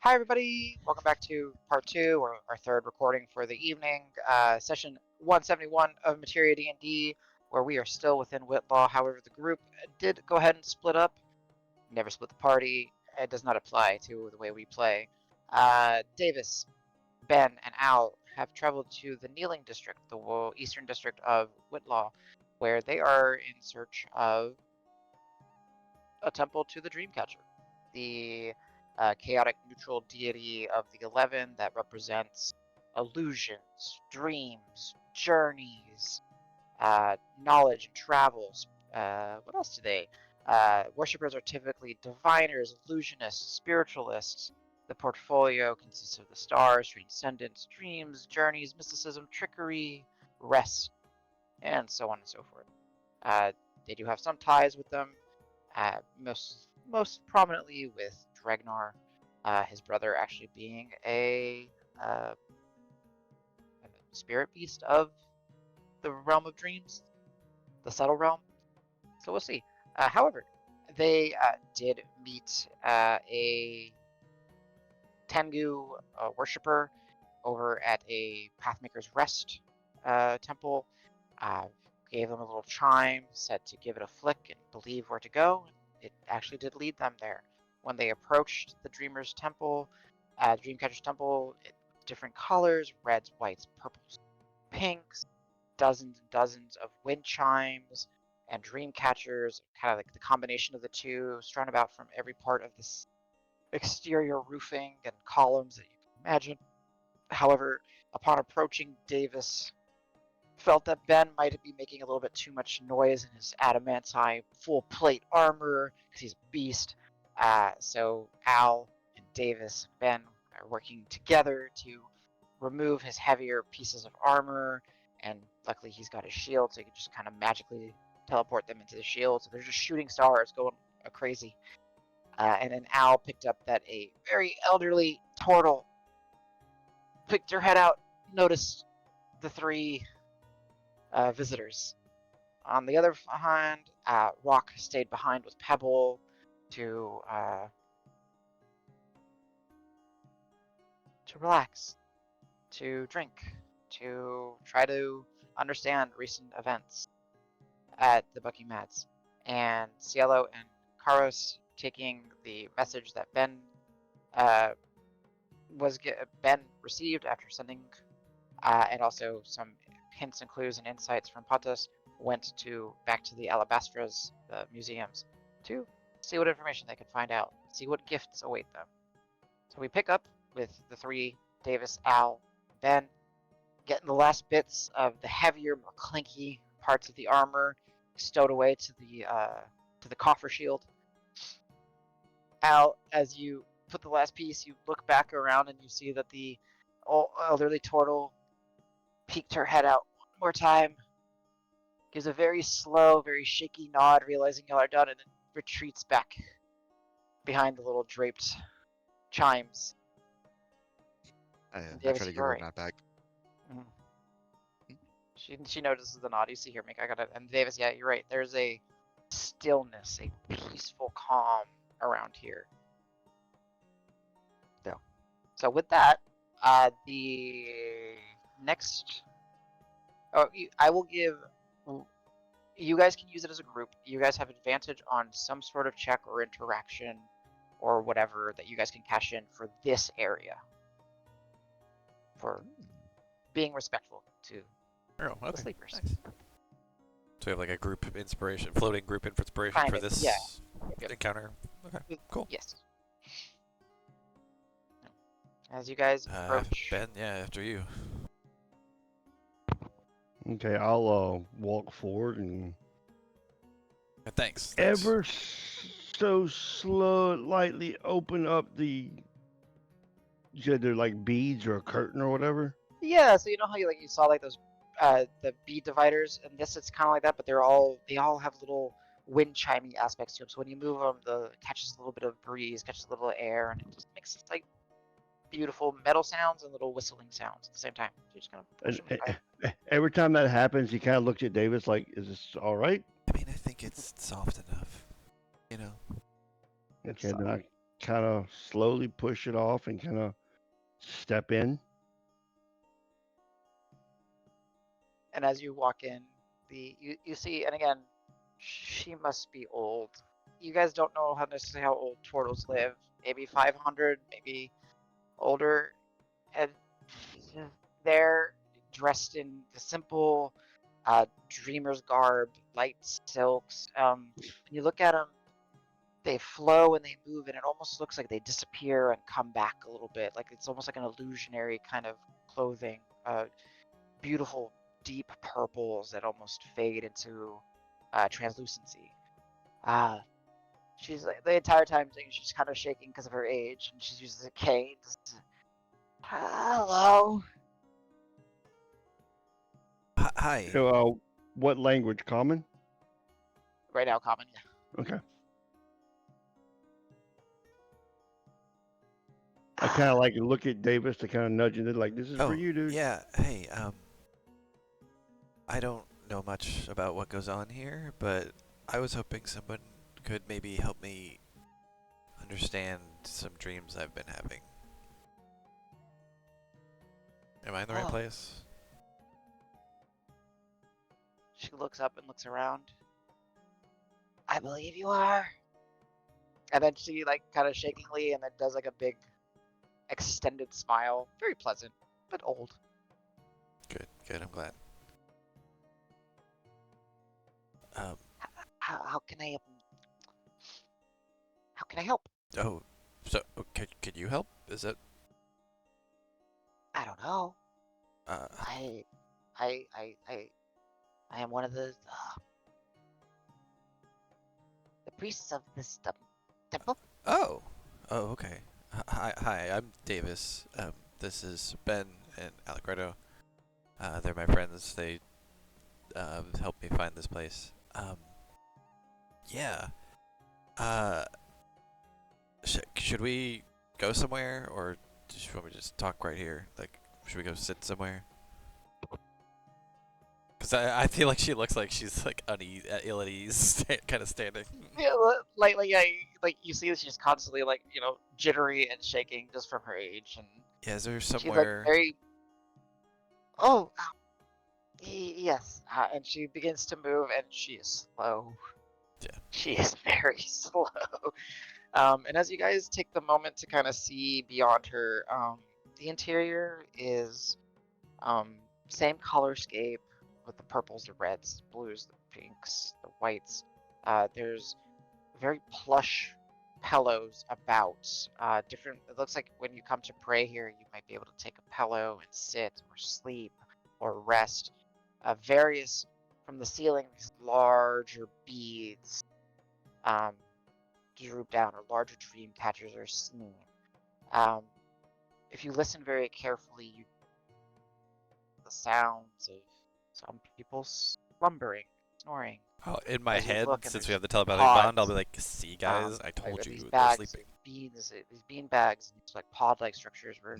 Hi, everybody. Welcome back to part two, or our third recording for the evening, session 171 of Materia D&D, where we are still within Whitlaw. However, the group did go ahead and split up. Never split the party. It does not apply to the way we play. Davis, Ben, and Al have traveled to the Kneeling District, the eastern district of Whitlaw, where they are in search of a temple to the Dreamcatcher. The chaotic neutral deity of the 11 that represents illusions, dreams, journeys, knowledge and travels. What else do they? Worshippers are typically diviners, illusionists, spiritualists. The portfolio consists of the stars, transcendence, dreams, journeys, mysticism, trickery, rest, and so on and so forth. They do have some ties with them, most prominently with Dregnar, his brother actually being a spirit beast of the realm of dreams, the subtle realm. So we'll see. However, they did meet a Tengu worshiper over at a Pathmaker's Rest temple. Gave them a little chime, said to give it a flick and believe where to go, and it actually did lead them there. When they approached the Dreamer's Temple, Dreamcatcher's Temple, different colors, reds, whites, purples, pinks, dozens and dozens of wind chimes and dream catchers, kind of like the combination of the two, strewn about from every part of this exterior roofing and columns that you can imagine. However, upon approaching, Davis felt that Ben might be making a little bit too much noise in his adamantine full plate armor, because he's a beast. So Al and Davis and Ben are working together to remove his heavier pieces of armor, and luckily he's got his shield, so he can just kind of magically teleport them into the shield. So they're just shooting stars going crazy. And then Al picked up that a very elderly turtle picked her head out, noticed the three visitors. On the other hand, Rock stayed behind with Pebble to relax, to drink, to try to understand recent events at the Bucky Mads. And Cielo and Karos taking the message that Ben received after sending, and also some hints and clues and insights from Patos, went back to the Alabastras, the museums, to see what information they could find out, see what gifts await them. So we pick up with the three, Davis, Al, Ben, getting the last bits of the heavier, more clinky parts of the armor stowed away to the coffer shield. Al, as you put the last piece, you look back around and you see that the elderly turtle peeked her head out one more time, gives a very slow, very shaky nod, realizing y'all are done, and then retreats back behind the little draped chimes. I try to give her a nod back. Mm-hmm. She notices the nod. You see here, and Davis, yeah, you're right. There's a stillness, a peaceful calm around here. So with that, the next, I will give. You guys can use it as a group. You guys have advantage on some sort of check or interaction or whatever that you guys can cash in for this area. For being respectful to the sleepers. Nice. So we have like a group inspiration, floating group inspiration Kind for of, this yeah. encounter. Okay, cool. Yes. As you guys approach, Ben, yeah, after you. Okay, I'll walk forward and Thanks. ever so slow, lightly open up the. You said they're like beads or a curtain or whatever. Yeah, so you know how you saw like those the bead dividers, and this it's kind of like that, but they all have little wind chimey aspects to them. So when you move them, it catches a little bit of breeze, catches a little air, and it just makes this like beautiful metal sounds and little whistling sounds at the same time. So you just kind of push them every time that happens, he kind of looks at Davis like, "Is this all right?" I mean, I think it's soft enough, you know. Okay, then I kind of slowly push it off and kind of step in. And as you walk in, you see, and again, she must be old. You guys don't know how necessarily how old turtles live. Maybe 500, maybe older, and they're dressed in the simple dreamer's garb, light silks. When you look at them, they flow and they move, and it almost looks like they disappear and come back a little bit. Like it's almost like an illusionary kind of clothing. Beautiful deep purples that almost fade into translucency. She's like the entire time she's kind of shaking because of her age, and she uses a cane. Hello. Hi. So, what language? Common? Right now, common. Yeah. Okay. I kind of like look at Davis to kind of nudge him, like, this is for you, dude. Yeah. Hey, I don't know much about what goes on here, but I was hoping someone could maybe help me understand some dreams I've been having. Am I in the right place? She looks up and looks around. I believe you are. And then she like kind of shakingly and then does like a big extended smile. Very pleasant, but old. Good, I'm glad. How can I help? Oh, so could you help? Is it? I don't know. Uh, I am one of the priests of this temple. oh, okay. Hi, I'm Davis. This is Ben and Allegretto. They're my friends. They helped me find this place. Yeah. Should we go somewhere, or should we just talk right here? Like, should we go sit somewhere? Because I feel like she looks like she's like ill at ease, kind of standing. Yeah, like you see that she's constantly like jittery and shaking just from her age, and Yeah, is there she's like somewhere? very yes, and she begins to move, and she is slow. Yeah. She is very slow. And as you guys take the moment to kind of see beyond her, the interior is same color scape with the purples, the reds, the blues, the pinks, the whites. There's very plush pillows about. Different. It looks like when you come to pray here, you might be able to take a pillow and sit or sleep or rest. Various from the ceiling, these larger beads droop down, or larger dream catchers are seen. If you listen very carefully, you the sounds of some people slumbering, snoring. Oh, in my As you head, look, and since we there's have the telepathic pods, bond, I'll be like, "See, guys, I like told these you, they're bags sleeping." of beans, these bean bags, and these like pod-like structures where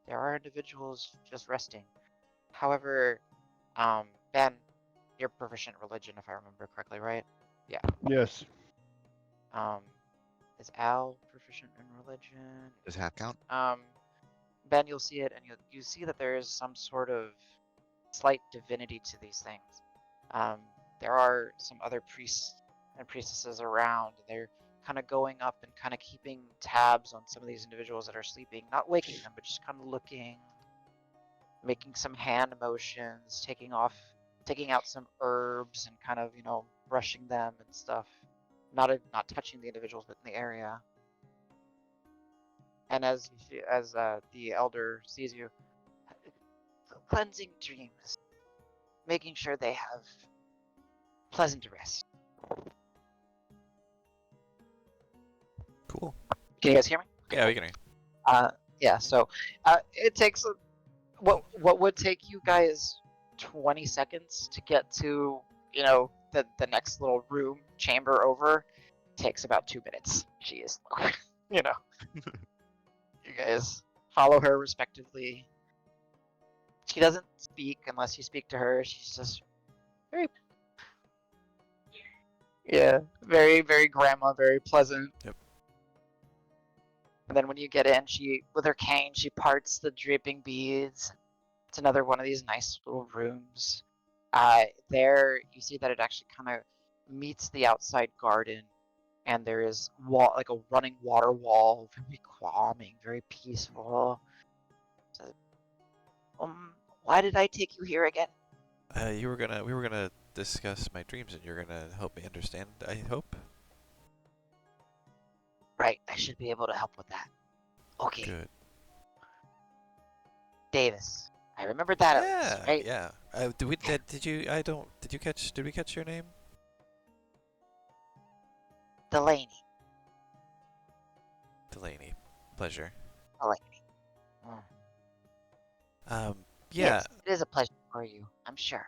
there are individuals just resting. However, Ben, you're proficient in religion, if I remember correctly, right? Yeah. Yes. Is Al proficient in religion? Does half count? Ben, you'll see it, and you see that there is some sort of slight divinity to these things. There are some other priests and priestesses around. They're kind of going up and kind of keeping tabs on some of these individuals that are sleeping, not waking them, but just kind of looking, making some hand motions, taking out some herbs and kind of brushing them and stuff. Not touching the individuals, but in the area. And as the elder sees you, cleansing dreams, making sure they have pleasant rest. Cool. Can you guys hear me? Yeah, we can hear you. Yeah. So, it takes what would take you guys 20 seconds to get to the next little room chamber over takes about 2 minutes. She is you guys follow her respectively. She doesn't speak unless you speak to her. She's just very very grandma, very pleasant. Yep. And then when you get in, with her cane, she parts the dripping beads. It's another one of these nice little rooms. There, you see that it actually kind of meets the outside garden, and there is like a running water wall, very calming, very peaceful. So, why did I take you here again? We were gonna discuss my dreams, and you're gonna help me understand, I hope. Right, I should be able to help with that. Okay. Good. Davis. I remembered that at least, Yeah, right? yeah. Did we catch your name? Delaney. Delaney. Pleasure. Delaney. Yeah. Yes, it is a pleasure for you, I'm sure.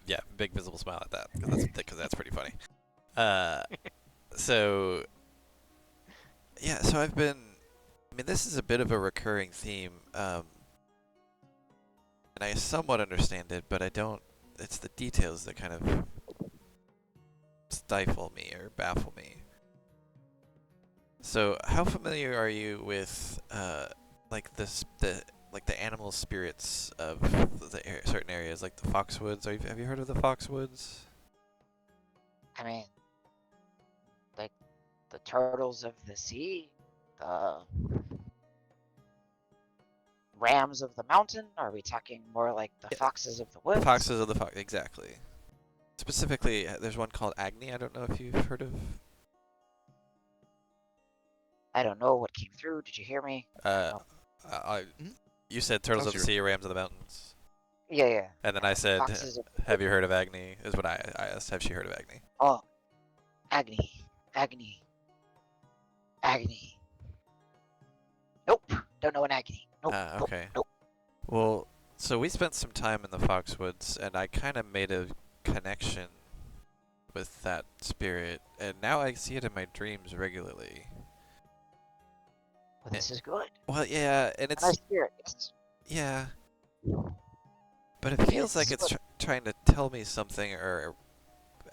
Yeah, big visible smile at that, because that's pretty funny. So, yeah, so I mean, this is a bit of a recurring theme, and I somewhat understand it, but I don't, it's the details that kind of stifle me or baffle me. So, how familiar are you with, like the animal spirits of certain areas, like the Foxwoods? Have you heard of the Foxwoods? I mean, like the turtles of the sea, the rams of the mountain? Are we talking more like the foxes of the woods? Foxes of the Fox, exactly. Specifically, there's one called Agni. I don't know if you've heard of. I don't know what came through. Did you hear me? No. You said turtles of the How's sea, rams of the mountains. Yeah. And then I said, Foxes of... have you heard of Agni? Is what I asked. Have she heard of Agni? Oh, Agni. Nope. Don't know an Agni. Nope. Okay. Nope. Well, so we spent some time in the Foxwoods, and I kind of made a connection with that spirit, and now I see it in my dreams regularly. Well, this is good. Well, yeah, and it's... Nice spirit, yes. Yeah. But it feels like it's trying to tell me something, or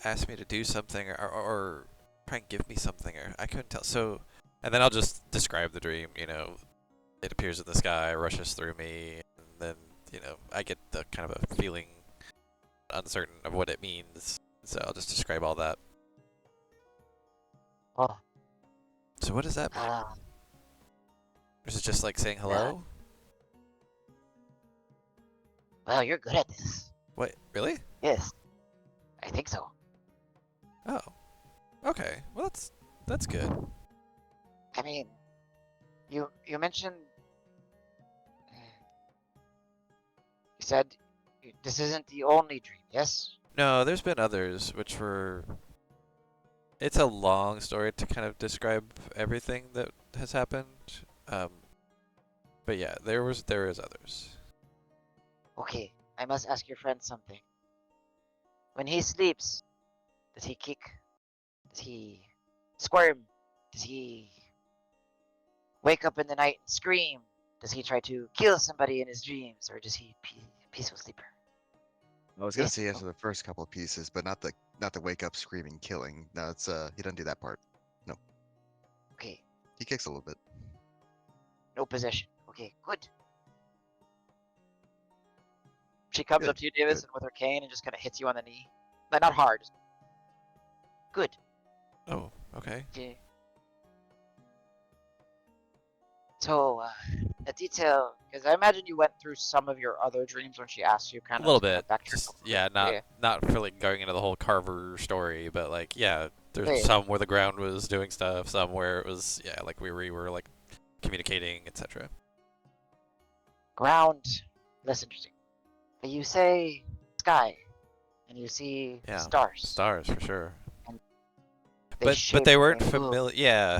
ask me to do something, or try and give me something, or I couldn't tell. So, and then I'll just describe the dream, you know. It appears in the sky, rushes through me, and then, you know, I get the kind of a feeling uncertain of what it means. So I'll just describe all that. Oh. So what does that mean? Is it just like saying hello? Well, you're good at this. What? Really? Yes. I think so. Oh. Okay. Well, that's good. I mean, you mentioned... You said this isn't the only dream, yes? No, there's been others which were... It's a long story to kind of describe everything that has happened. But yeah, there is others. Okay, I must ask your friend something. When he sleeps, does he kick? Does he squirm? Does he wake up in the night and scream? Does he try to kill somebody in his dreams, or does he peaceful sleeper? I was gonna say yes to the first couple of pieces, but not the wake up screaming killing. No, it's he doesn't do that part. No. Okay. He kicks a little bit. No possession. Okay, good. She comes up to you, Davis, and with her cane and just kind of hits you on the knee. But not hard. Good. Oh, okay. Okay. So, a detail, because I imagine you went through some of your other dreams when she asked you kind of... A little bit. Back Just, yeah, not really going into the whole Carver story, but like, yeah, there's some where the ground was doing stuff, some where it was, yeah, like we were like communicating, etc. Ground, less interesting. But you say sky, and you see stars. Stars, for sure. And but they weren't familiar. Yeah.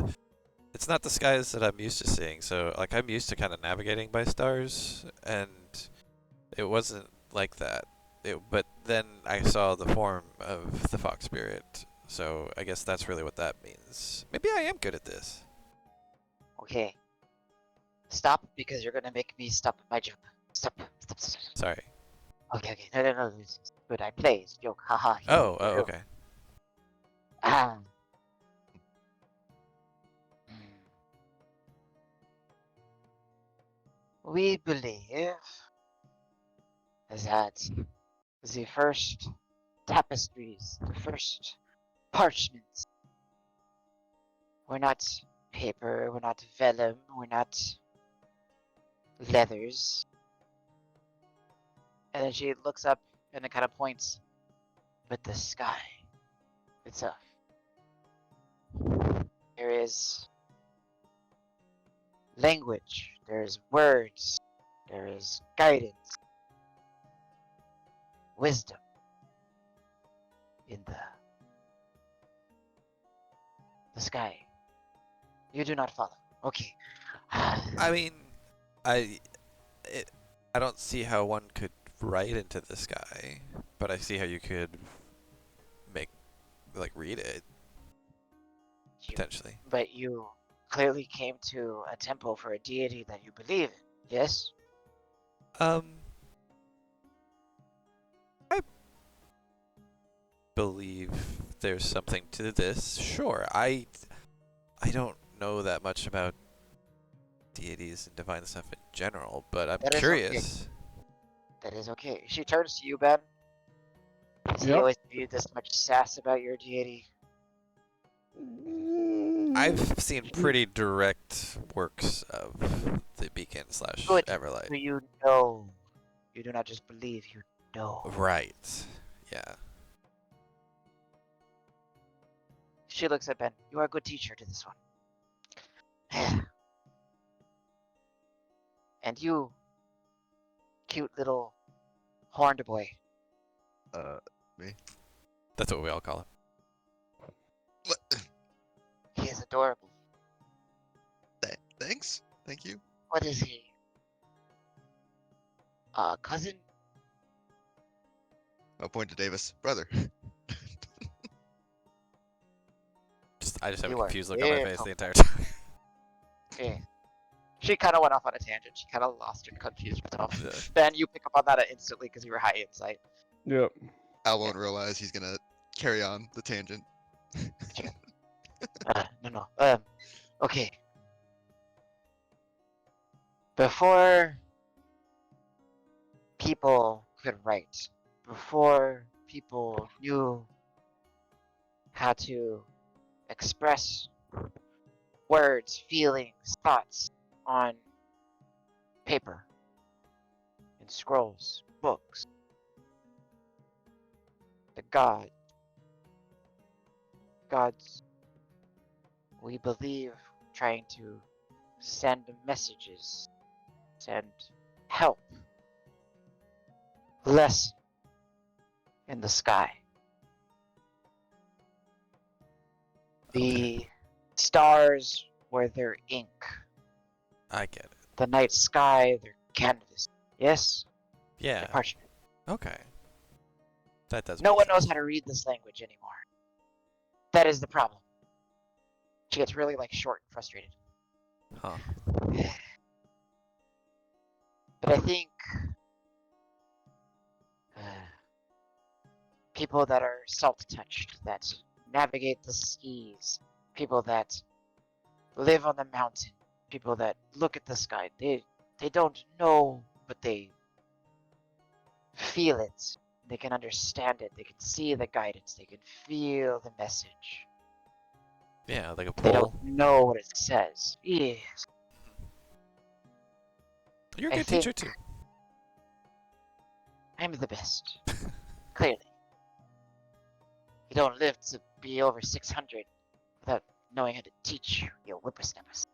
It's not the skies that I'm used to seeing, so like I'm used to kind of navigating by stars, and it wasn't like that. But then I saw the form of the fox spirit, so I guess that's really what that means. Maybe I am good at this. Okay. Stop, because you're gonna make me stop my joke. Stop. Sorry. Okay. No. This is good. I play. It's a joke. Haha. Oh, okay. we believe that the first tapestries, the first parchments, were not paper, were not vellum, were not leathers. And then she looks up and it kind of points, but the sky itself. There is language, there is words, there is guidance, wisdom in the sky. You do not follow. Okay. I mean, I I don't see how one could write into the sky, but I see how you could read it potentially. But you clearly came to a temple for a deity that you believe in, yes? I believe there's something to this. Sure. I don't know that much about deities and divine stuff in general, but I'm That is curious. That is okay. She turns to you, Ben. Has he Yep. always viewed this much sass about your deity? I've seen pretty direct works of the beacon / Good. Everlight. So you know. You do not just believe, you know. Right. Yeah. She looks at Ben. You are a good teacher to this one. And you, cute little horned boy. Me? That's what we all call it. What? He is adorable. Thanks. Thank you. What is he? Cousin? I'll point to Davis. Brother. I just have a You are confused look on my very face the comfortable. entire time. Yeah. She kind of went off on a tangent. She kind of lost and confused herself. Yeah. Ben, you pick up on that instantly because you were high insight. Yep. Al won't realize he's gonna carry on the tangent. No. Okay. Before people could write, before people knew how to express words, feelings, thoughts on paper, in scrolls, books, the gods, we believe, trying to send messages, send help, lesson in the sky. The stars were their ink, I get it. the night sky their canvas. Yes, Yeah. their parchment. Okay. That does. No make one knows sense. how to read this language anymore. That is the problem. She gets really short and frustrated. Huh. But I think people that are salt-touched, that navigate the seas, people that live on the mountain, people that look at the sky, they don't know, but they feel it. They can understand it. They can see the guidance. They can feel the message. Yeah, like a They pull. don't know what it says. Yes. You're a I good teacher think too. I'm the best. Clearly. You don't live to be over 600 without knowing how to teach your whippersnappers.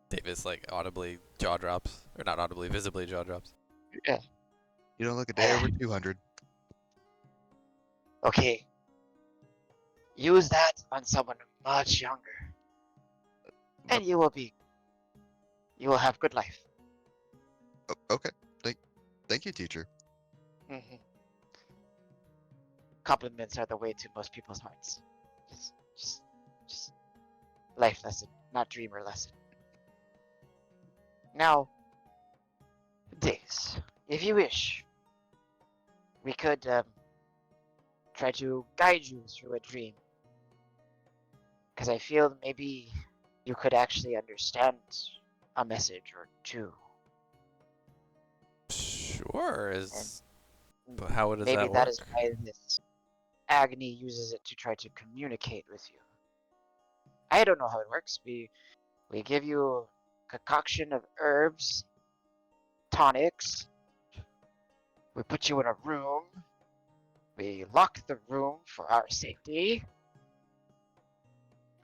Davis audibly jaw drops, or not audibly, visibly jaw drops. You don't look a day over 200. Okay. Use that on someone much younger. And you will have good life. Okay. Thank you, teacher. Mm-hmm. Compliments are the way to most people's hearts. Just life lesson, not dreamer lesson. Now, Davis, if you wish, we could try to guide you through a dream. Because I feel maybe you could actually understand a message or two. Sure. And But how does maybe that that work? is why this Agni uses it to try to communicate with you. I don't know how it works. We give you a concoction of herbs, tonics. We put you in a room. We lock the room for our safety.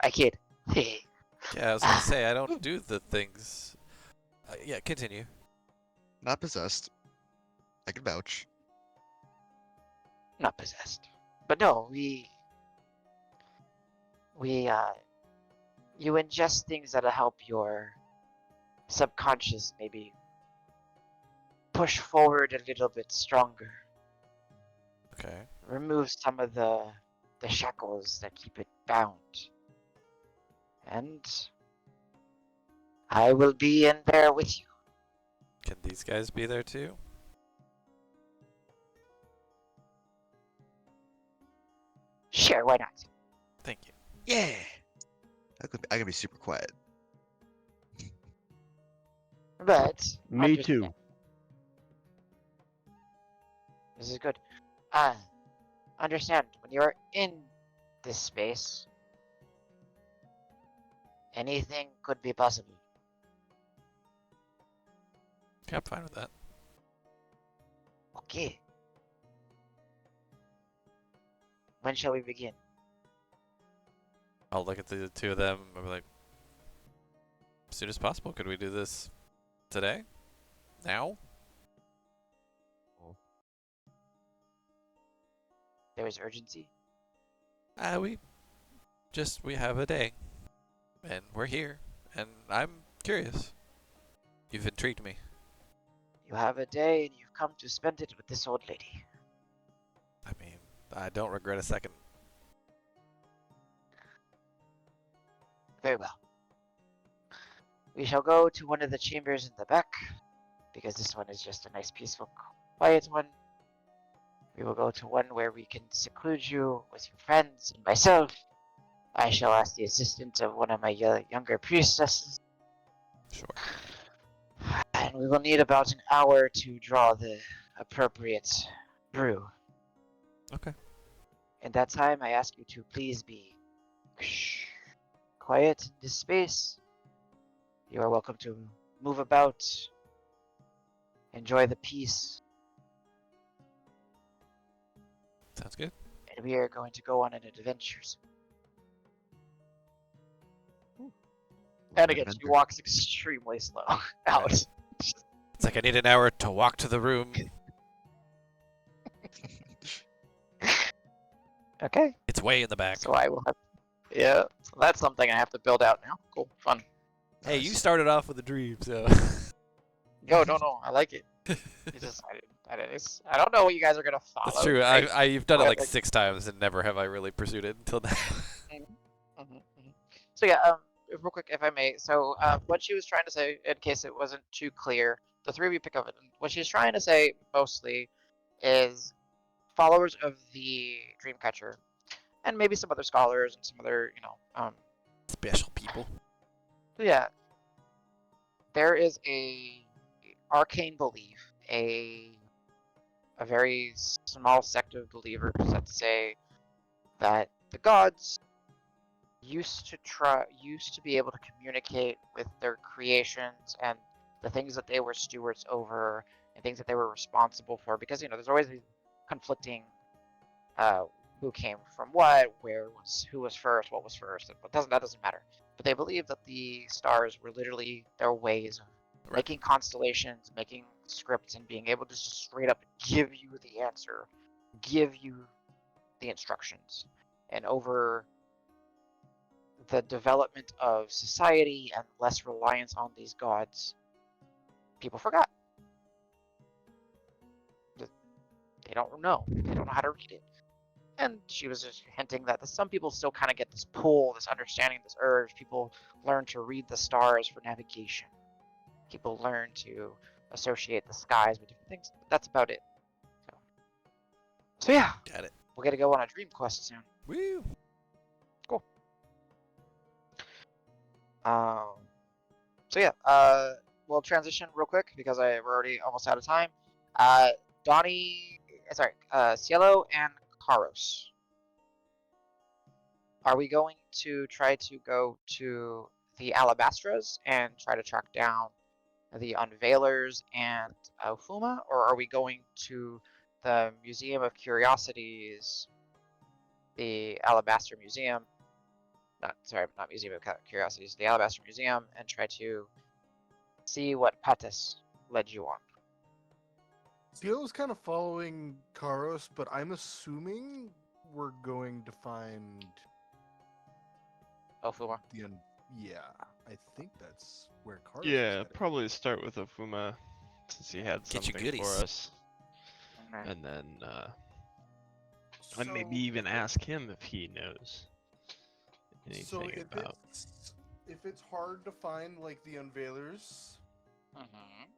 I kid. Yeah, I was gonna say I don't do the things. Yeah, continue. Not possessed. I can vouch. Not possessed. But no, we you ingest things that'll help your subconscious maybe push forward a little bit stronger. Okay. Remove some of the shackles that keep it bound. And I will be in there with you. Can these guys be there too? Sure, why not? Thank you. Yeah. I can be super quiet. But Me too. this is good. Understand, when you're in this space, anything could be possible. Yeah, I'm fine with that. Okay. When shall we begin? I'll look at the two of them. I'll be like, as soon as possible. Could we do this today? Now? There is urgency. We have a day, and we're here, and I'm curious. You've intrigued me. You have a day and you've come to spend it with this old lady. I mean, I don't regret a second. Very well. We shall go to one of the chambers in the back, because this one is just a nice, peaceful, quiet one. We will go to one where we can seclude you with your friends and myself. I shall ask the assistance of one of my younger priestesses. Sure. And we will need about an hour to draw the appropriate brew. Okay. In that time, I ask you to please be quiet in this space. You are welcome to move about, enjoy the peace, Sounds good. and we are going to go on an adventure soon. And again, she Adventure. walks extremely slow out. It's like I need an hour to walk to the room. Okay, It's way in the back. so I will have. Yeah, so that's something I have to build out now. Cool, fun. Hey, you Nice. started off with a dream, so. Yo, no, I like it. It's just, I don't know what you guys are gonna follow. That's true. Right? You've done it like Like- 6 times, and never have I really pursued it until now. So yeah, real quick, if I may. So what she was trying to say, in case it wasn't too clear, the three of you pick up it. What she's trying to say mostly is followers of the Dreamcatcher, and maybe some other scholars and some other, Special people. yeah. There is a arcane belief, a very small sect of believers that say that the gods used to be able to communicate with their creations and the things that they were stewards over and things that they were responsible for, because there's always these conflicting who came from what, who was first, what was first. That doesn't matter. But they believe that the stars were literally their ways of Right. making constellations, making scripts, and being able to just straight up give you the answer, give you the instructions. And over the development of society and less reliance on these gods, people forgot. They don't know. They don't know how to read it. And she was just hinting that some people still kind of get this pull, this understanding, this urge. People learn to read the stars for navigation. People learn to associate the skies with different things. But that's about it. So yeah, Got it. we're gonna go on a dream quest soon. Woo! So yeah, we'll transition real quick because we're already almost out of time. Donnie, Cielo and Karos. Are we going to try to go to the Alabastras and try to track down the Unveilers and Fuma, or are we going to the Museum of Curiosities, the Alabaster Museum? Not Museum of Curiosities, the Alabaster Museum, and try to see what Patis led you on. Cielo's kind of following Karos, but I'm assuming we're going to find Fuma. Yeah, I think that's where Karos is Yeah, headed. probably start with Ofuma since he had Get you something goodies. for us, Okay. and then and So maybe even ask him if he knows So anything about. if it's hard to find like the Unveilers, Mhm.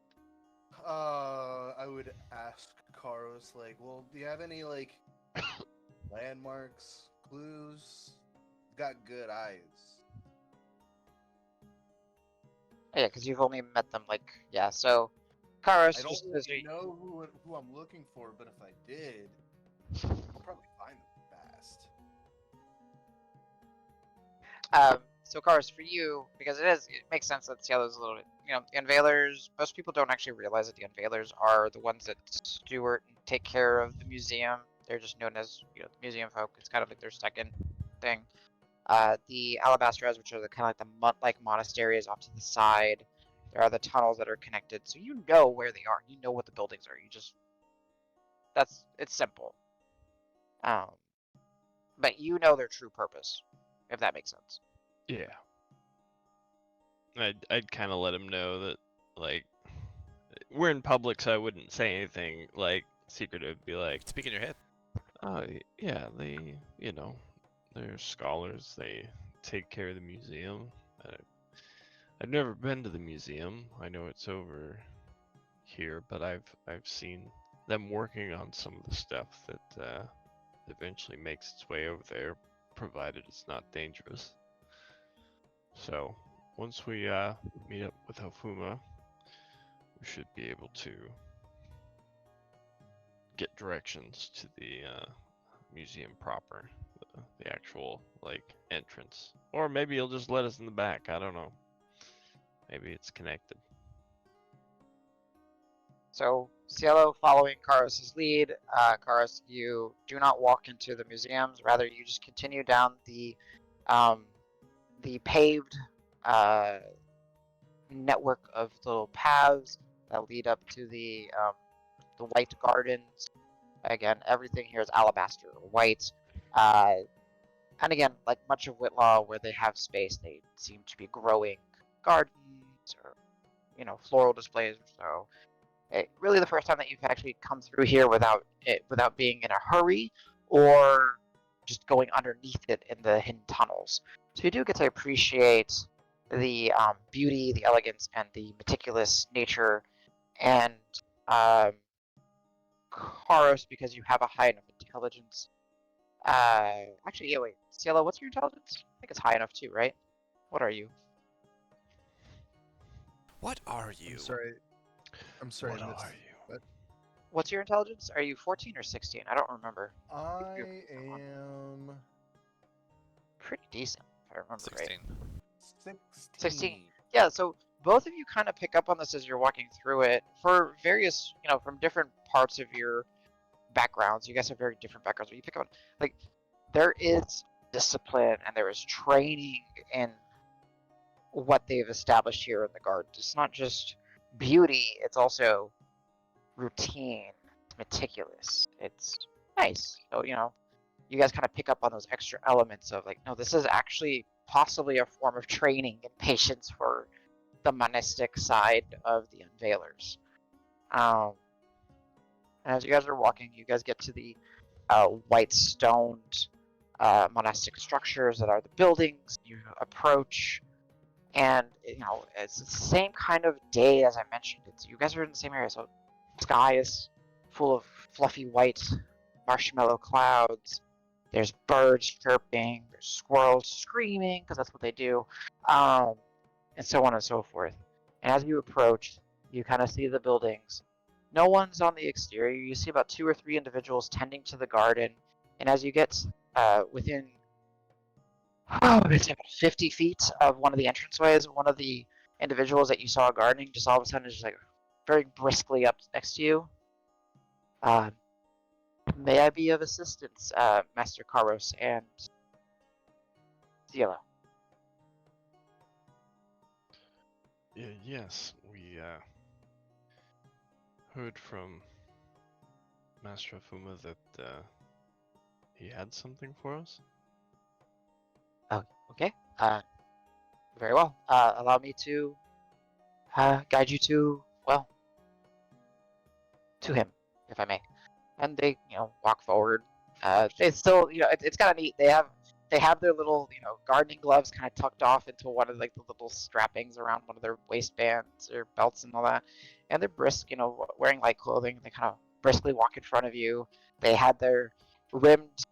I would ask Karos like, well, do you have any like landmarks, clues? Got good eyes. Yeah, because you've only met them so Karos I don't just really as know who I'm looking for, but if I did, I'll probably find them fast. So Karos, for you, because it makes sense that Cielo's a little bit, the Unveilers, most people don't actually realize that the Unveilers are the ones that steward and take care of the museum. They're just known as, the museum folk. It's kind of like their second thing. The Alabastras, which are the kind of like the like monasteries off to the side. There are the tunnels that are connected, so you know where they are. You know what the buildings are. It's simple. But you know their true purpose, if that makes sense. Yeah. I'd kind of let him know that, like, we're in public, so I wouldn't say anything like secretive. Be like, Speak in your head. oh yeah, they're scholars. They take care of the museum. I've never been to the museum. I know it's over here, but I've seen them working on some of the stuff that eventually makes its way over there, provided it's not dangerous. So once we meet up with Hofuma, we should be able to get directions to the museum proper, the actual entrance, or maybe he'll just let us in the back. I don't know. Maybe it's connected. So Cielo following Karos' lead. Karos, you do not walk into the museums. Rather, you just continue down the paved network of little paths that lead up to the white gardens. Again, everything here is alabaster or white. And again, like much of Whitlaw, where they have space, they seem to be growing gardens or floral displays. So really the first time that you've actually come through here without being in a hurry or just going underneath it in the hidden tunnels. So you do get to appreciate the beauty, the elegance, and the meticulous nature. And Karos, because you have a high enough intelligence. Actually, yeah, wait. Cielo, what's your intelligence? I think it's high enough too, right? What are you? What are you? I'm sorry. What I missed are you? What's your intelligence? Are you 14 or 16? I don't remember. I am Pretty decent, if I remember right. 16. 16. Yeah, so both of you kind of pick up on this as you're walking through it for various, from different parts of your backgrounds. You guys have very different backgrounds, but you pick up on, there is discipline and there is training in what they've established here in the gardens. It's not just beauty, it's also routine, it's meticulous, it's nice. So, you guys kind of pick up on those extra elements of no, this is actually possibly a form of training and patience for the monistic side of the Unveilers. And as you guys are walking, you guys get to the white stoned monastic structures that are the buildings. You approach, and it's the same kind of day as I mentioned. You guys are in the same area, so the sky is full of fluffy white marshmallow clouds. There's birds chirping. There's squirrels screaming because that's what they do, and so on and so forth. And as you approach, you kind of see the buildings, No one's on the exterior. You see about 2 or 3 individuals tending to the garden, and as you get within it's about 50 feet of one of the entranceways, one of the individuals that you saw gardening just all of a sudden is just like very briskly up next to you. May I be of assistance, Master Karos and Cielo? Yes, we heard from Master Afuma that he had something for us. Oh, okay. Very well. Allow me to guide you to, well, to him, if I may. And they, walk forward. They still, it's kind of neat. They have their little, gardening gloves kind of tucked off into one of like the little strappings around one of their waistbands or belts and all that. And they're brisk, wearing light clothing. They kind of briskly walk in front of you. They had their rimmed,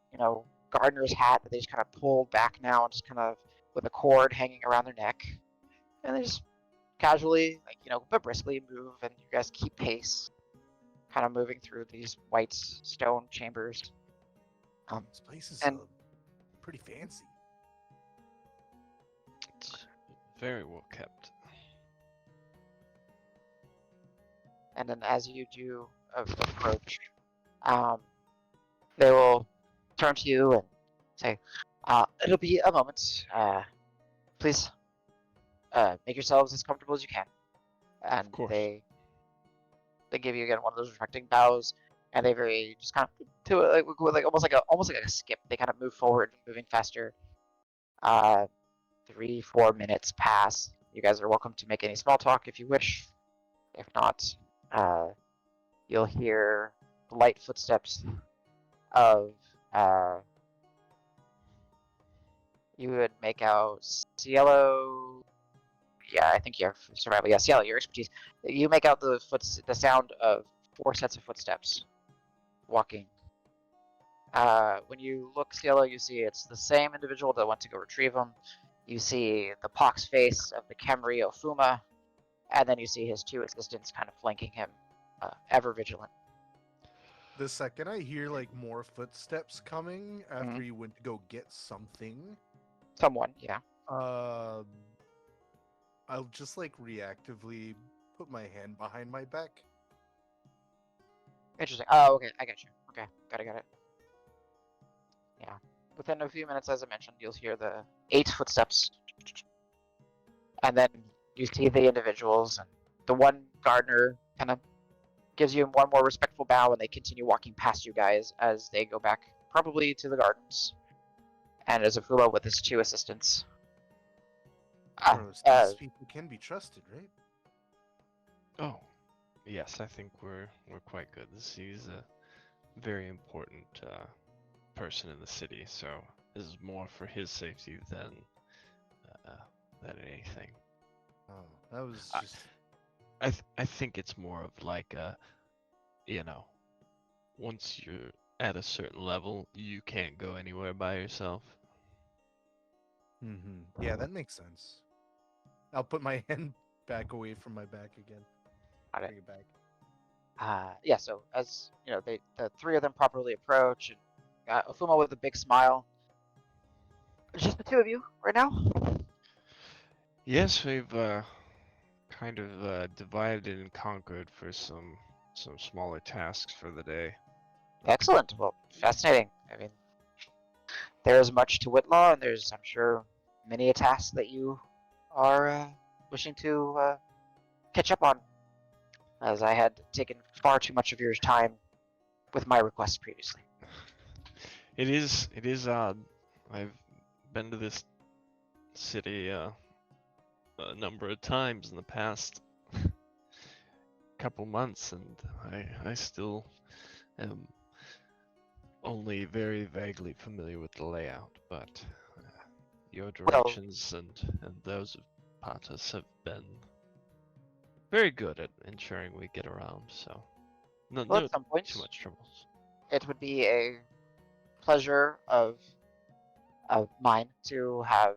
gardener's hat that they just kind of pulled back now and just kind of with a cord hanging around their neck. And they just casually, but briskly move, and you guys keep pace, kind of moving through these white stone chambers. This place is and pretty fancy. It's very well kept. and then as you do approach, they will turn to you and say, "It'll be a moment. Please, make yourselves as comfortable as you can." And Of course. they give you again one of those respecting bows, and they very just kind of to like almost like a skip. They kind of move forward, moving faster. 3-4 minutes pass. You guys are welcome to make any small talk if you wish. If not, you'll hear light footsteps of you would make out Cielo. Yeah, I think you have survival. Yeah, Cielo, your expertise. You make out the sound of 4 sets of footsteps walking. When you look, Cielo, you see it's the same individual that went to go retrieve him. You see the pox face of the Kemri Ofuma, and then you see his 2 assistants kind of flanking him, ever vigilant. The second I hear like more footsteps coming after you went to go get something, Someone, yeah. I'll just like reactively put my hand behind my back. Interesting. Oh, okay, I got you. Okay, got it. Yeah. Within a few minutes, as I mentioned, you'll hear the 8 footsteps. And then you see the individuals, and the one gardener kind of gives you one more respectful bow, and they continue walking past you guys as they go back, probably to the gardens. And as Afuma with his 2 assistants. These people can be trusted, right? Oh, yes, I think we're quite good. He's a very important person in the city, so this is more for his safety than anything. Oh, that was just. I think it's more of like a, once you're at a certain level, you can't go anywhere by yourself. Yeah, that makes sense. I'll put my hand back away from my back again. Got it. Bring it back. Yeah, so as the 3 of them properly approach, and Ofuma with a big smile. Just the 2 of you right now? Yes, we've kind of divided and conquered for some smaller tasks for the day. Excellent. Well, fascinating. I mean, there is much to Whitlaw, and there's, I'm sure, many a task that you are wishing to catch up on, as I had taken far too much of your time with my requests previously. It is odd. I've been to this city a number of times in the past couple months, and I still am only very vaguely familiar with the layout, but your directions and those of Patas have been very good at ensuring we get around, so no at some point, too much troubles. It would be a pleasure of mine to have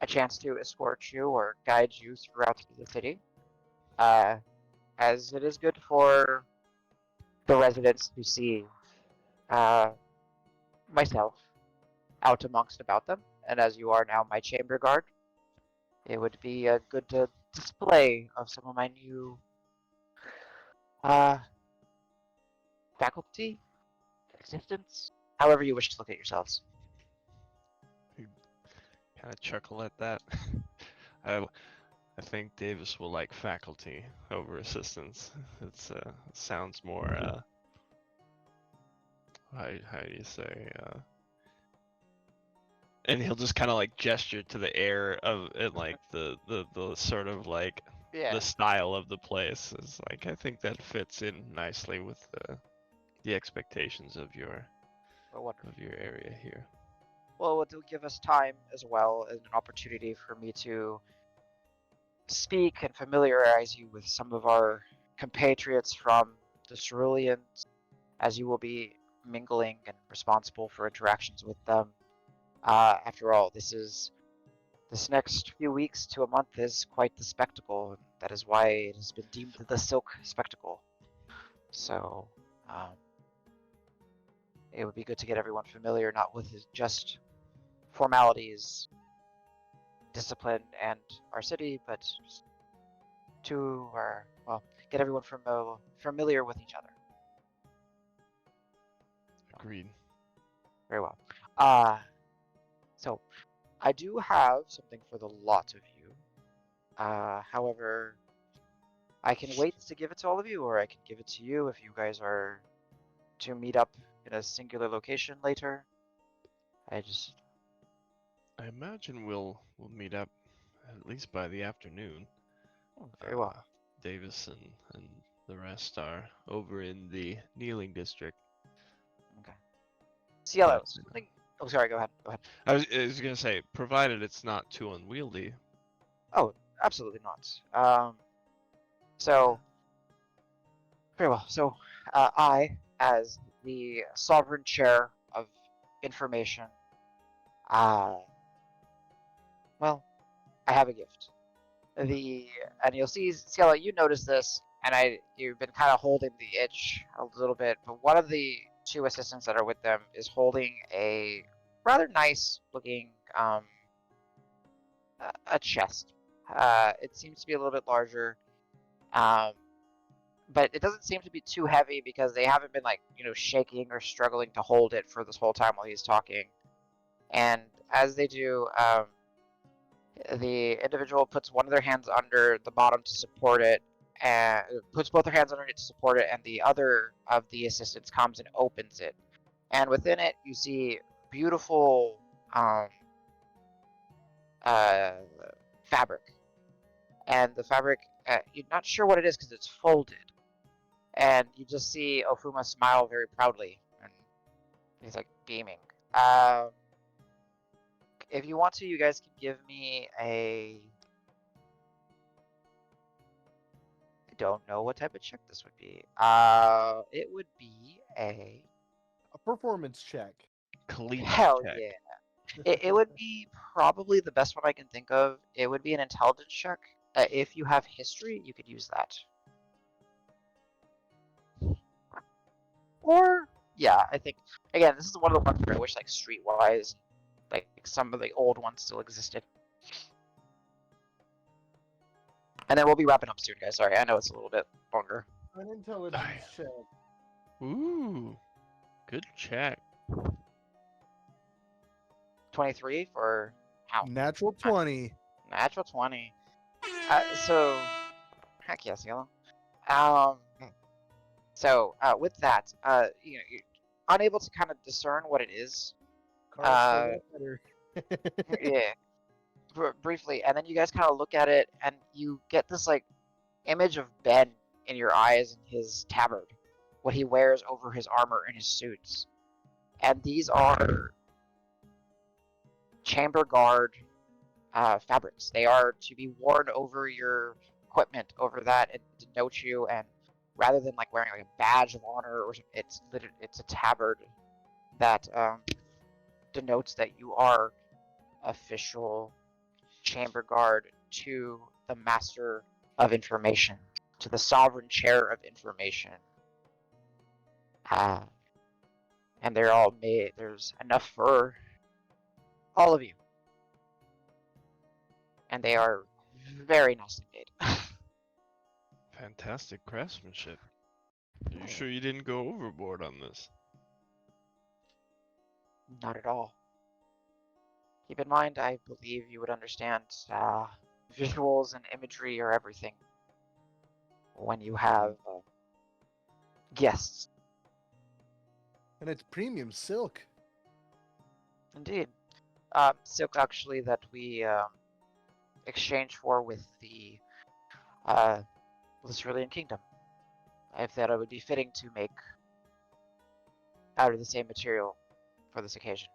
a chance to escort you or guide you throughout the city. as it is good for the residents to see myself out amongst about them, and as you are now my chamber guard, it would be a good display of some of my new uh, faculty, existence, however you wish to look at yourselves. Kind of chuckle at that. I I think Davis will like faculty over assistants. It's sounds more how do you say and he'll just kind of like gesture to the air of it, like the sort of like Yeah. the style of the place is like, I think that fits in nicely with the expectations of your Well, wonderful. area here. Well, it will give us time as well as an opportunity for me to speak and familiarize you with some of our compatriots from the Ceruleans, as you will be mingling and responsible for interactions with them. After all, this next few weeks to a month is quite the spectacle, and that is why it has been deemed the Silk Spectacle. So, it would be good to get everyone familiar, not with just formalities, discipline, and our city, but to get everyone familiar with each other. Agreed. Very well. So I do have something for the lot of you. However, I can wait to give it to all of you, or I can give it to you if you guys are to meet up in a singular location later. I imagine we'll meet up at least by the afternoon. Very well. Davis and the rest are over in the kneeling district. Okay. Cielo, But, something. Oh, sorry. Go ahead. Go ahead. I was gonna say, provided it's not too unwieldy. Oh, absolutely not. So very well. So, I, as the sovereign chair of information, well, I have a gift. And you'll see, Cielo, you notice this, and you've been kind of holding the itch a little bit, but one of the two assistants that are with them is holding a rather nice looking a chest. It seems to be a little bit larger, but it doesn't seem to be too heavy because they haven't been shaking or struggling to hold it for this whole time while he's talking. And as they do, the individual puts one of their hands under the bottom to support it, and puts both their hands under it to support it, and the other of the assistants comes and opens it. And within it, you see beautiful fabric. And the fabric, you're not sure what it is because it's folded. And you just see Ofuma smile very proudly, and he's like beaming. If you want to, you guys can give me I don't know what type of check this would be. It would be A performance check. Collegiate hell check. yeah. It would be probably the best one I can think of. It would be an intelligence check. If you have history, you could use that. Or yeah, I think again this is one of the ones where I wish Streetwise, some of the old ones still existed. And then we'll be wrapping up soon, guys. Sorry, I know it's a little bit longer. An intelligence check. Ooh, good check. 23 for how? Natural 20. Natural 20. So heck yes, Yellow. So with that, you're unable to kind of discern what it is. Carl better. Yeah, briefly, and then you guys kind of look at it, and you get this image of Ben in your eyes and his tabard, what he wears over his armor and his suits, and these are chamber guard fabrics. They are to be worn over your equipment, over that, and denote you. And rather than wearing a badge of honor, or it's a tabard that denotes that you are official chamber guard to the master of information, to the sovereign chair of information. And they're all made. There's enough for all of you, and they are very nicely made. Fantastic craftsmanship. Are you sure you didn't go overboard on this? Not at all. Keep in mind, I believe you would understand visuals and imagery are everything when you have guests. And it's premium silk. Indeed. Silk actually that we exchanged for with the Cerulean Kingdom. I thought it would be fitting to make out of the same material for this occasion.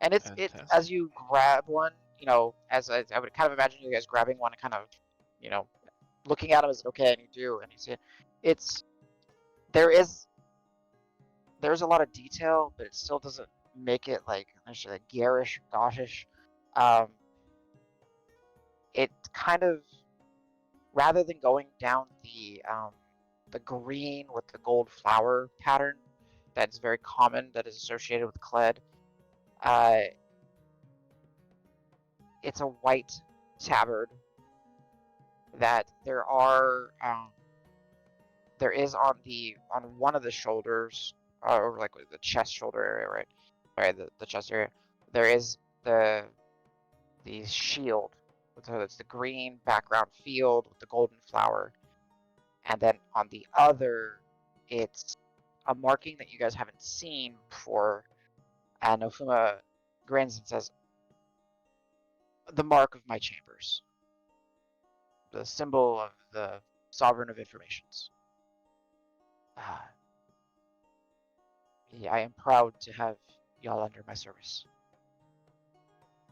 And it Fantastic. as you grab one, you know, as I would kind of imagine you guys grabbing one and kind of, you know, looking at him as okay, and you do, and you see it. There's a lot of detail, but it still doesn't make it like necessarily garish, gauchish. It kind of, rather than going down the green with the gold flower pattern that's very common, that is associated with Kled, it's a white tabard that there is on one of the shoulders, or like the chest shoulder area, right? Right, the chest area. There is the shield. So it's the green background field with the golden flower, and then on the other, it's a marking that you guys haven't seen before. And Ofuma grins and says, "The mark of my chambers, the symbol of the sovereign of informations." Yeah, I am proud to have y'all under my service.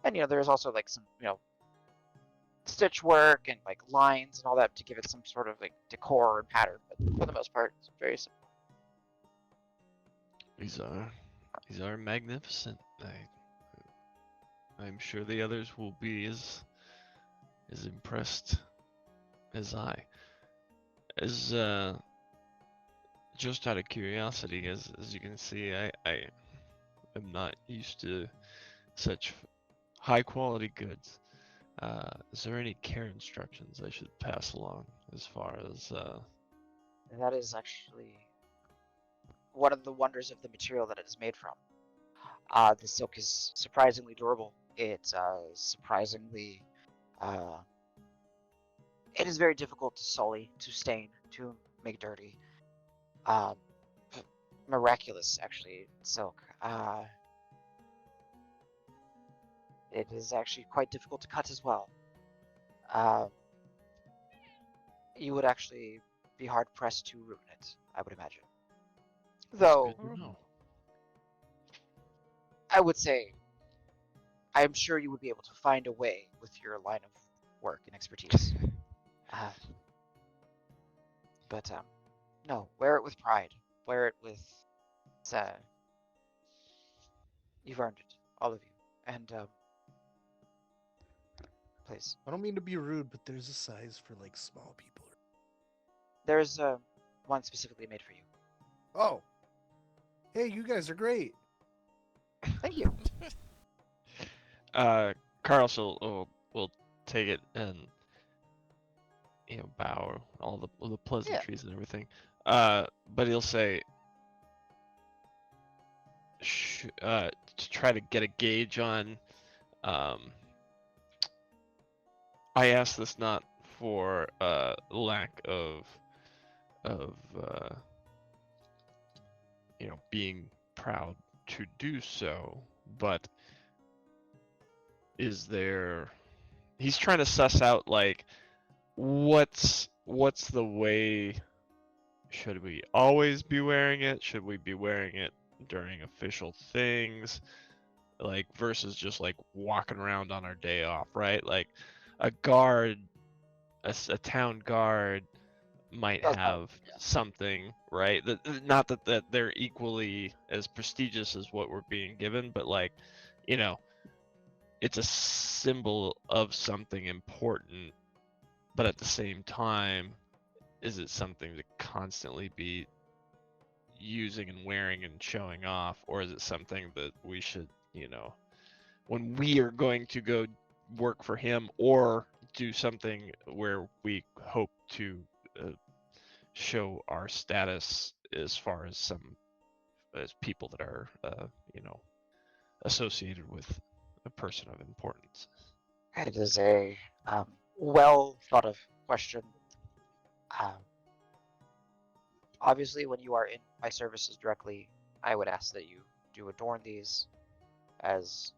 And there's also like some stitch work and like lines and all that to give it some sort of like decor and pattern, but for the most part it's very simple. These are magnificent. I'm sure the others will be as impressed as I. As just out of curiosity, as you can see, I am not used to such high quality goods. Is there any care instructions I should pass along as far as That is actually one of the wonders of the material that it is made from. The silk is surprisingly durable. It's surprisingly it is very difficult to sully, to stain, to make dirty. Miraculous, actually, silk. It is actually quite difficult to cut as well. You would actually be hard pressed to ruin it, I would imagine. Though, good to know. I would say, I'm sure you would be able to find a way with your line of work and expertise. But no, wear it with pride. Wear it with, you've earned it, all of you. And please, I don't mean to be rude, but there's a size for like small people. there's one specifically made for you. Oh, hey, you guys are great. Thank you. Carlos will take it and bow all the pleasantries and everything. But he'll say, to try to get a gauge on. I ask this not for lack of being proud to do so, but is there? He's trying to suss out like what's the way. Should we always be wearing it? Should we be wearing it during official things? Like versus just like walking around on our day off, right? Like a guard, a town guard might have something, right? Not that they're equally as prestigious as what we're being given, but like, it's a symbol of something important but at the same time, is it something to constantly be using and wearing and showing off, or is it something that we should, when we are going to go work for him or do something where we hope to show our status as far as people that are associated with a person of importance? It is a well thought of question. Um, Obviously, when you are in my services directly, I would ask that you do adorn these as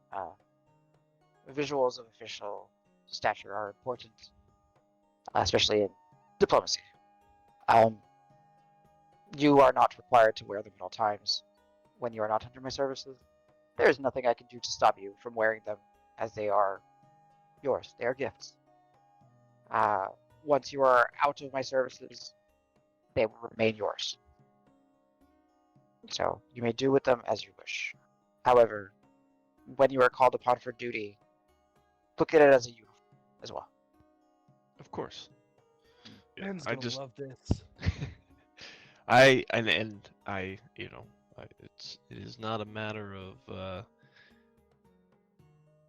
visuals of official stature are important, especially in diplomacy. You are not required to wear them at all times when you are not under my services. There is nothing I can do to stop you from wearing them, as they are yours. They are gifts. Once you are out of my services, they will remain yours. So you may do with them as you wish. However, when you are called upon for duty, look at it as a uniform as well. Of course. Yeah, Ben's I gonna just love this. it is not a matter of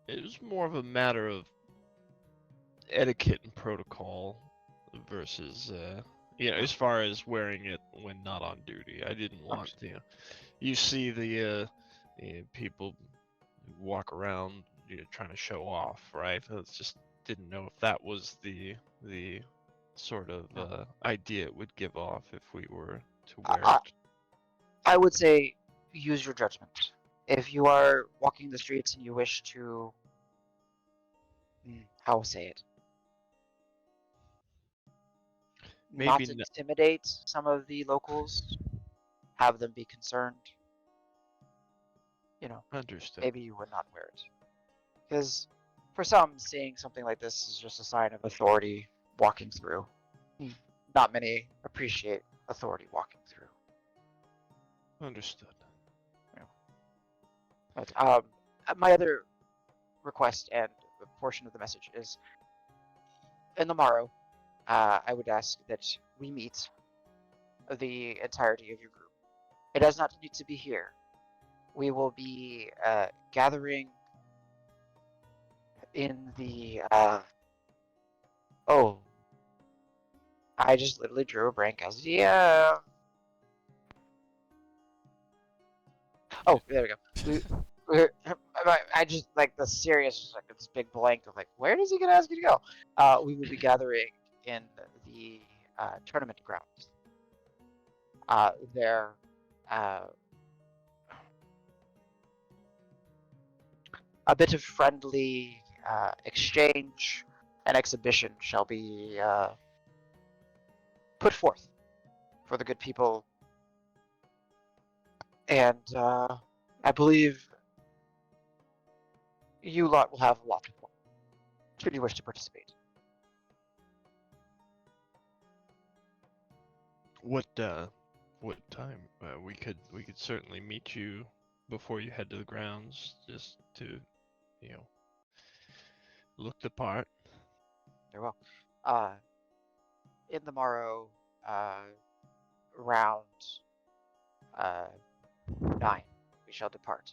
it was more of a matter of etiquette and protocol versus as far as wearing it when not on duty. I didn't want you see the people walk around trying to show off, right? I just didn't know if that was the sort of idea it would give off if we were to wear it. I would say use your judgment. If you are walking the streets and you wish to, how will I say it? Not Maybe intimidate some of the locals, have them be concerned. understood. Maybe you would not wear it. Because for some, seeing something like this is just a sign of authority walking through. Not many appreciate authority walking through. Understood. But my other request and a portion of the message is, in the morrow, I would ask that we meet the entirety of your group. It does not need to be here. We will be gathering in the oh, I just literally drew a blank as the oh, there we go. I just like the serious, like this big blank of like, where is he gonna ask you to go? We will be gathering in the tournament grounds. There, a bit of friendly exchange and exhibition shall be put forth for the good people, and I believe you lot will have a lot to fun should you wish to participate. What time? We could certainly meet you before you head to the grounds, just to look the part. Very well. In the morrow, round 9, we shall depart.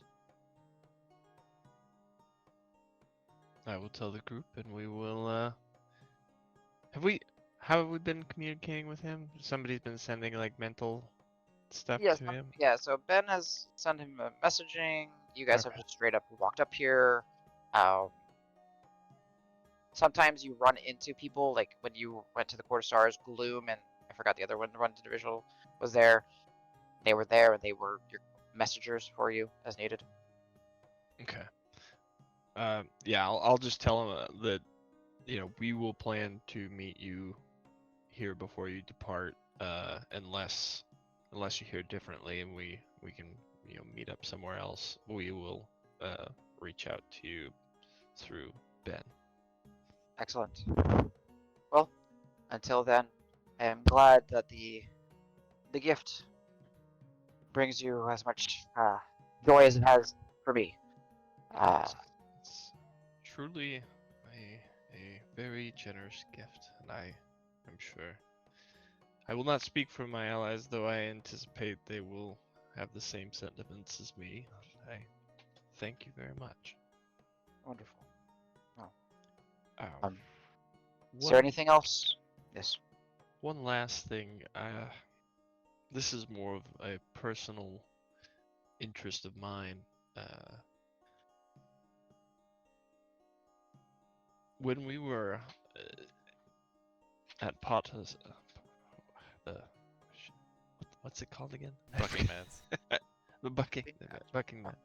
I will tell the group, and we will. How have we been communicating with him? Somebody's been sending like mental stuff Yes, to him. yeah. So Ben has sent him a messaging. You guys have Okay. just straight up walked up here. Sometimes you run into people, like when you went to the Court of Stars, Gloom, and I forgot the other one. The run individual was there. They were there, and they were your messengers for you as needed. Okay. Yeah, I'll just tell him that we will plan to meet you here before you depart, unless you hear differently, and we can meet up somewhere else. We will reach out to you through Ben. Excellent. Well, until then, I am glad that the gift brings you as much joy as it has for me. It's truly a very generous gift, and I'm sure. I will not speak for my allies, though I anticipate they will have the same sentiments as me. I thank you very much. Wonderful. Um, Is there anything else? Yes. One last thing. This is more of a personal interest of mine. When we were at Potter's, what's it called again? Buckingham's. The Buckingham.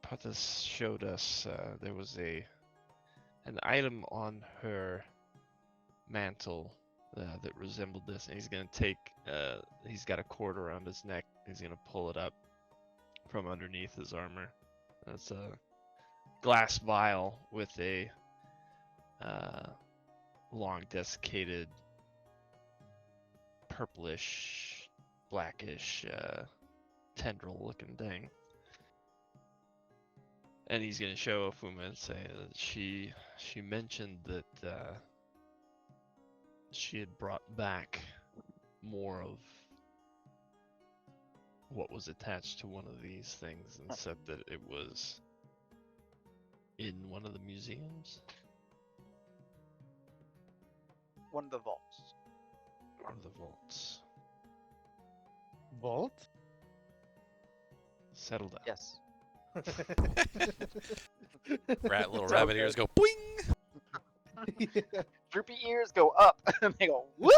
Potter's showed us there was an item on her mantle that resembled this, and he's gonna take. He's got a cord around his neck. He's gonna pull it up from underneath his armor. That's a glass vial with a long desiccated purplish blackish tendril looking thing, and he's gonna show Fuma and say that she mentioned that she had brought back more of what was attached to one of these things, and said that it was in one of the museums. One of the vaults. One of the vaults. Vault? Settle down. Yes. Little It's rabbit okay. ears go boing. Yeah. Droopy ears go up. And they go woo.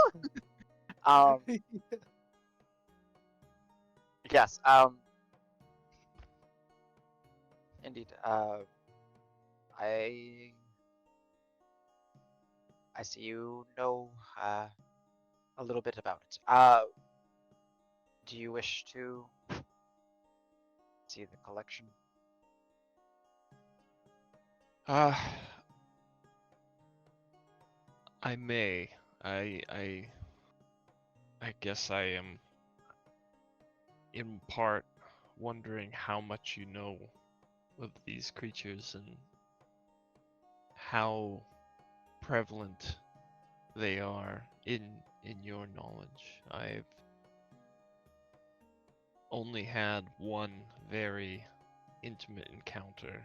Yes. Indeed. I see you know a little bit about it. Do you wish to see the collection? I may. I guess I am in part wondering how much you know of these creatures and how prevalent they are in your knowledge. I've only had one very intimate encounter,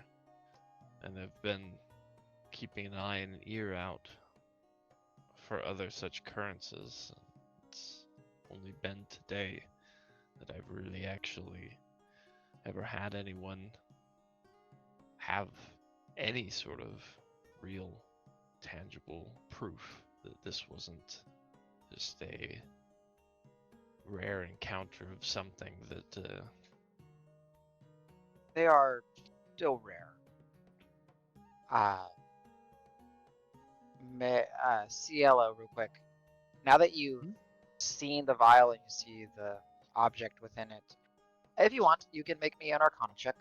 and I've been keeping an eye and an ear out for other such occurrences. It's only been today that I've really actually ever had anyone have any sort of real tangible proof that this wasn't just a rare encounter of something that They are still rare. Cielo, real quick. Now that you've seen the vial and you see the object within it, if you want, you can make me an Arcana check.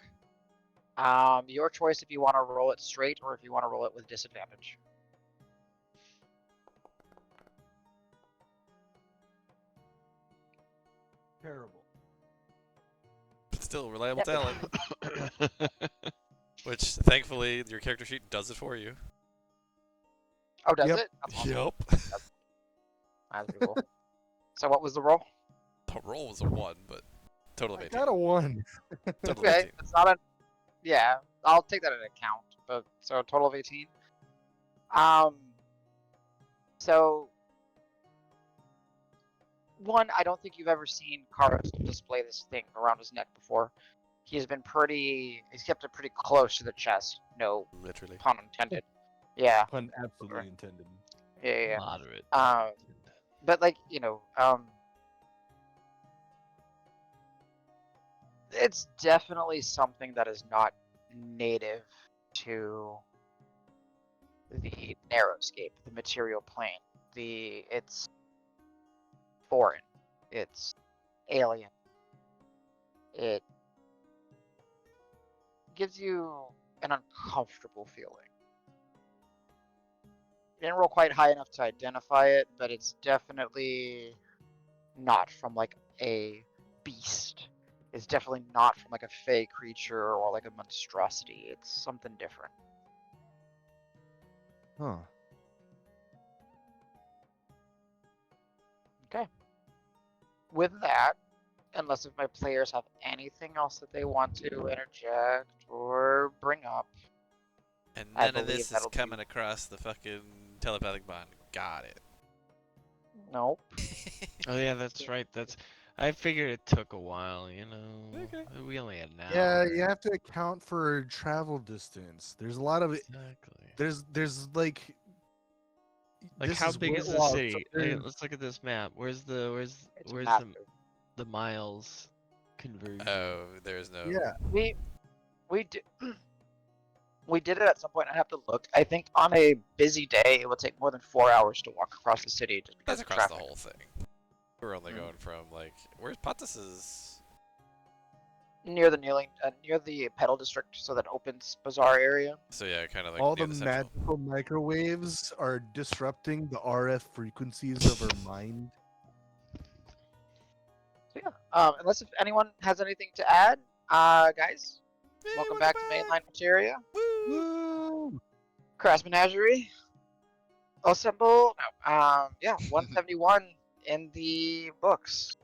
Your choice if you want to roll it straight or if you want to roll it with disadvantage. Terrible. But still, reliable Yeah. talent. Which, thankfully, your character sheet does it for you. Oh, does Yep. it? That's awesome. Yup. That's pretty cool. So what was the roll? The roll was a 1, but total of I 18. got a 1. Total of Okay, 18. it's not a. Yeah, I'll take that into account. But so a total of 18. So one, I don't think you've ever seen Karos display this thing around his neck before. He's kept it pretty close to the chest. No Literally. pun intended. Yeah, Pun absolutely intended. yeah. moderate. But like, it's definitely something that is not native to the narrowscape, the material plane. It's foreign. It's alien. It gives you an uncomfortable feeling. You didn't roll quite high enough to identify it, but it's definitely not from like a beast. It's definitely not from like a fey creature or like a monstrosity. It's something different. Huh. Okay. With that, unless if my players have anything else that they want to interject or bring up, And I none of believe this is that'll be. coming across the fucking telepathic bond. Got it. Nope. Oh yeah, that's right. I figured it took a while. You know, Okay. we only had an Yeah, hour. you have to account for travel distance. There's a lot of Exactly. there's like Like, this how is big is the Whitlock, so city? there's- Let's look at this map. Where's the It's where's massive. the miles conversion? Oh, there's no. yeah. We did we did it at some point. I have to look. I think on a busy day, it would take more than 4 hours to walk across the city just because That's of across traffic. the whole thing. We're only going from like where's Pontus's? Near the pedal district, so that opens bazaar area. So yeah, kind of like All near the the central. magical microwaves are disrupting the RF frequencies of our mind. So yeah. Unless if anyone has anything to add, guys, welcome back to Mainline Materia. Woo! Woo! Crass Menagerie. Assemble. No, yeah, 171 in the books.